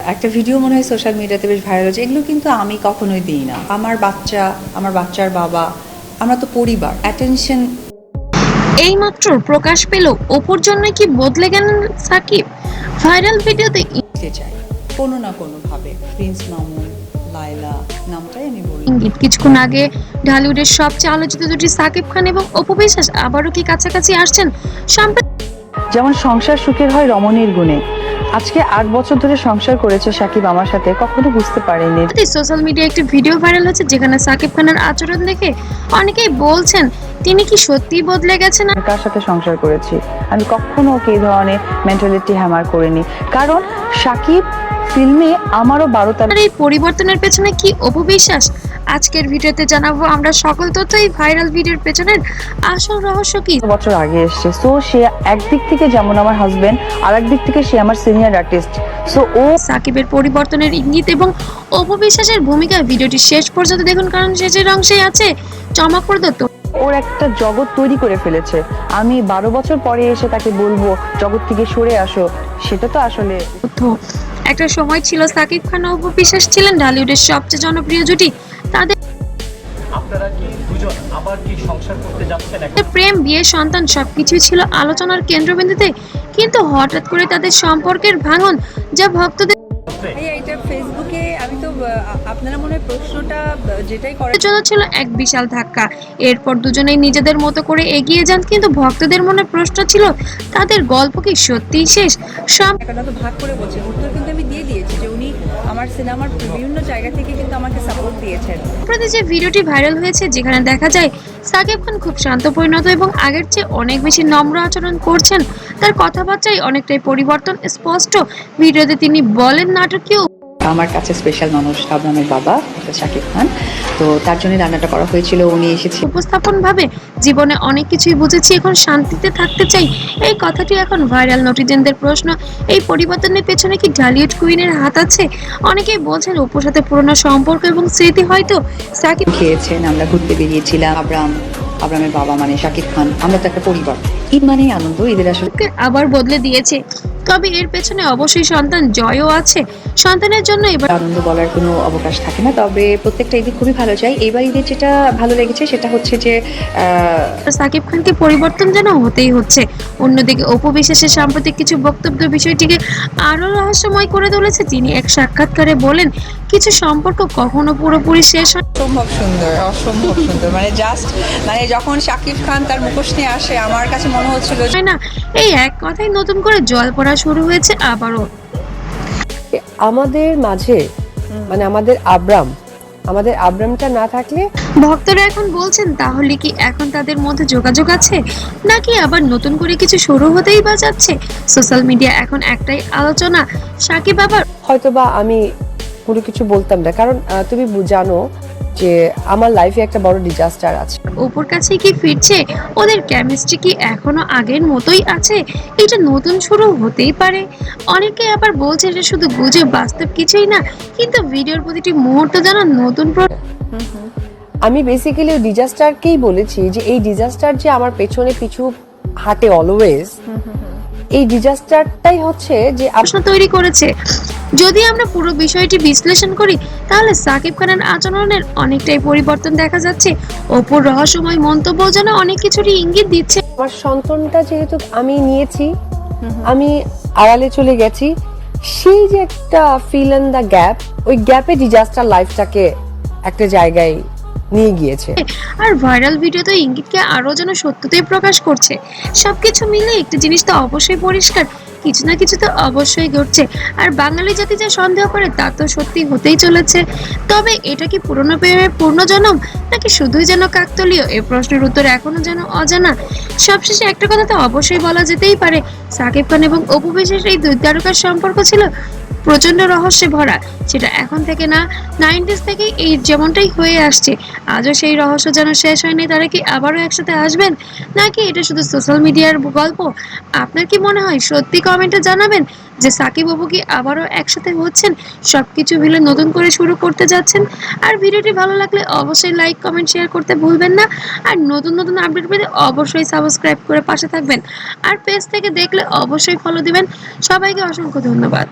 একটা ভিডিও মনে হয় সোশ্যাল মিডিয়াতে বেশ ভাইরাল হচ্ছে, এগুলো কিন্তু আমি কখনোই দিই না। আমার বাচ্চা, আমার বাচ্চার বাবা, আমরা তো পরিবার, অ্যাটেনশন। এইমাত্র প্রকাশ পেল অপুর জন্য কি বদলে গেলেন সাকিব। ভাইরাল ভিডিওতে দিতে চাই কোনো না কোনোভাবে। প্রিন্স মামুন, লায়লা নামটাই আমি বলি। ইঙ্গিত কিছুক্ষণ আগে ঢালিউডের সবচেয়ে আলোচিত দুটি সাকিব খান এবং অপু বিশ্বাস আবারও কি কাছাকাছি আসছেন। সম্প্রতি যেমন সংসার সুখের হয় রমণীর গুণে, আজকে 8 বছর ধরে সংসার করেছে সাকিব আমার সাথে, কখনো বুঝতে পারিনি। সোশ্যাল মিডিয়ায় একটি ভিডিও ভাইরাল হচ্ছে যেখানে সাকিব খানের আচরণ দেখে অনেকেই বলছেন তিনি কি সত্যিই বদলে গেছেন। কার সাথে সংসার করেছি, আমি কখনো ওকে এই ধরনের মেন্টালিটি হ্যামার করিনি, কারণ সাকিব ফিল্মে আমারও 12টা। আর এই পরিবর্তনের পেছনে কি অপু বিশ্বাস? আজকের ভিডিওতে জানাবো আমরা সকল তথ্য। এই ভাইরাল ভিডিওর পেছনের আসল রহস্য কি। বছর আগে এসছে, সো সে একদিক থেকে যেমন আমার হাজবেন্ড, আর একদিক থেকে সে আমার সিনিয়র আর্টিস্ট। সো ও সাকিবের পরিবর্তনের ইঙ্গিত এবং অপু বিশ্বাসের ভূমিকা ভিডিওটি শেষ পর্যন্ত দেখুন, কারণ শেষের অংশেই আছে চমকপ্রদ তথ্য। ওর একটা জগৎ তৈরি করে ফেলেছে। আমি 12 বছর পরে এসে তাকে বলবো জগৎ থেকে সরে আসো, সেটা তো আসলে। একটা সময় ছিল সাকিব খান ও অপু বিশ্বাস ছিলেন ঢালিউডের সবচেয়ে জনপ্রিয় জুটি। তাদের আপনারা কি দুজন আবার কি সংসার করতে যাচ্ছেন? প্রেম, বিয়ে, সন্তান সবকিছুই ছিল আলোচনার কেন্দ্রবিন্দুতে, কিন্তু হঠাৎ করে তাদের সম্পর্কের ভাঙন যা ভক্তদের এটা ফেসবুকে আমি তো আপনারা মনে হয় প্রশ্নটা যেটাই করে জন্য ছিল এক বিশাল ধাক্কা। এরপর দুজনেই নিজেদের মতো করে এগিয়ে যান, কিন্তু ভক্তদের মনে প্রশ্ন ছিল তাদের গল্প কি সত্যিই শেষ। একটা তো ভাগ করে বলছে, উত্তর কিন্তু আমি দিয়ে দিয়েছি যে উনি আমার সিনেমার বিভিন্ন জায়গা থেকে কিন্তু আমাকে সাপোর্ট দিয়েছেন। সম্প্রতি যে ভিডিওটি ভাইরাল হয়েছে যেখানে দেখা যায় সাকিব খান খুব শান্ত পরিণত এবং আগের চেয়ে অনেক বেশি নম্র আচরণ করছেন, তার কথাবার্তায় অনেকটাই পরিবর্তন স্পষ্ট। ভিডিওতে তিনি বলেন নাটকীয় আমার কাছে স্পেশাল মানুষ আব্রামের বাবা শাকিব খান, তো তার জন্য রান্নাটা করা হয়েছিল, উনি এসেছে। উপস্থাপন ভাবে জীবনে অনেক কিছুই বুঝেছি, এখন শান্তিতে থাকতে চাই। এই কথাটি এখন ভাইরাল। নেটিজেনদের প্রশ্ন, এই পরিবর্তনের পেছনে কি ঢালিউড কুইনের হাত আছে? অনেকেই বলছেন অপুর সাথে পুরনো সম্পর্ক এবং স্মৃতি হয়তো সাকিব খেয়েছেন, আমরা ঘুরতে বেরিয়েছিলাম, আব্রামের বাবা মানে শাকিব খান, আমরা তো একটা পরিবার। ঈদ মানেই আনন্দ, ঈদের আসলে আবার বদলে দিয়েছে। তবে এর পেছনে অবশ্যই সন্তান জয়ও আছে। সন্তানের জন্য এবার আনন্দ বলার কোনো অবকাশ থাকে না, তবে প্রত্যেকটা ঈদই খুবই ভালো চাই। এইবার ঈদের যেটা ভালো লেগেছে সেটা হচ্ছে যে সাকিব খানকে পরিবর্তন যেন হতেই হচ্ছে। অন্যদিকে অপু বিশ্বাসের সাম্প্রতিক কিছু বক্তব্য বিষয়টিকে আরো রহস্যময় করে তুলেছে। তিনি এক সাক্ষাৎকারে বলেন কিছু সম্পর্ক কখনো পুরোপুরি শেষ হয় অসম্ভব সুন্দর, অসম্ভব সুন্দর, মানে জাস্ট মানে যখন শাকিব খান তার মুখোশ নিয়ে আসে আমার কাছে মনে হচ্ছিল না। এই এক কথাই নতুন করে জল পড়া শুরু হয়েছে আবারও। আমাদের মাঝে মানে আমাদের আব্রামটা না থাকলে ভক্তরা এখন বলছেন তাহলে কি এখন তাদের মধ্যে যোগাযোগ আছে, নাকি আবার নতুন করে কিছু শুরু হতেই বা যাচ্ছে। সোশ্যাল মিডিয়া এখন একটাই আলোচনা, সাকিব আবার হয়তোবা আমি পুরো কিছু বলতাম না, কারণ তুমি জানো যে আমার লাইফে একটা বড় ডিজাস্টার আছে। অপুর কাছে কি ফিরছে? ওদের কেমিস্ট্রি কি এখনো আগের মতোই আছে? এটা নতুন শুরু হতেই পারে। অনেকে আবার বলছে এটা শুধু গুজব, বাস্তব কিছুই না, কিন্তু ভিডিওর প্রতিটি মুহূর্ত যেন নতুন আমি বেসিক্যালি ওই ডিজাস্টারকেই বলেছি যে এই ডিজাস্টার যে আমার পেছনে পিছু হাঁটে অলওয়েজ, এই ডিজাস্টারটাই হচ্ছে যে প্রশ্ন তৈরি করেছে। যদি আমরা পুরো বিষয়টি বিশ্লেষণ করি তাহলে সাকিব খানের আচরণের অনেকটাই পরিবর্তন দেখা যাচ্ছে। অপুর রহস্যময় মন্তব্য যেন অনেক কিছুরই ইঙ্গিত দিচ্ছে। আমার সন্তানটা যেহেতু আমি নিয়েছি, আমি আড়ালে চলে গেছি, সেই যে একটা ফিল ইন দ্য গ্যাপ, ওই গ্যাপে ডিজাস্টার লাইফটাকে একটা জায়গায় নিয়ে গিয়েছে। আর ভাইরাল ভিডিও তো ইঙ্গিতকে আরো যেন সত্যতাই প্রকাশ করছে। সবকিছু মিলে একটা জিনিস তো অবশ্যই পরিষ্কার, কিছু না কিছু তো অবশ্যই ঘটছে। আর বাঙালি জাতি যা সন্দেহ করে তা তো সত্যি হতেই চলেছে। তবে এটা কি পুরনো প্রেমের পূর্ণজন্ম, নাকি শুধুই যেন কাকতালীয়? এই প্রশ্নের উত্তর এখনো যেন অজানা। সবশেষে একটা কথা তো অবশ্যই বলা যেতেই পারে, সাকিব খান এবং অপু বিশ্বাসের এই দুই তারকার সম্পর্ক ছিল প্রচন্ড রহস্যে ভরা। সেটা এখন থেকে না, 90s থেকে এই যেমনটাই হয়ে আসছে। আজও সেই রহস্য যেন শেষ হয়নি। তারা কি আবারও একসাথে আসবেন, নাকি এটা শুধু সোশ্যাল মিডিয়ার গল্প? আপনার কি মনে হয়? সত্যি কমেন্টে জানাবেন যে সাকিব অপু কি আবারও একসাথে হচ্ছেন, সবকিছু মিলে নতুন করে শুরু করতে যাচ্ছেন। আর ভিডিওটি ভালো লাগলে অবশ্যই লাইক, কমেন্ট, শেয়ার করতে ভুলবেন না। আর নতুন নতুন আপডেট পেতে অবশ্যই সাবস্ক্রাইব করে পাশে থাকবেন। আর পেজ থেকে দেখলে অবশ্যই ফলো দিবেন। সবাইকে অসংখ্য ধন্যবাদ।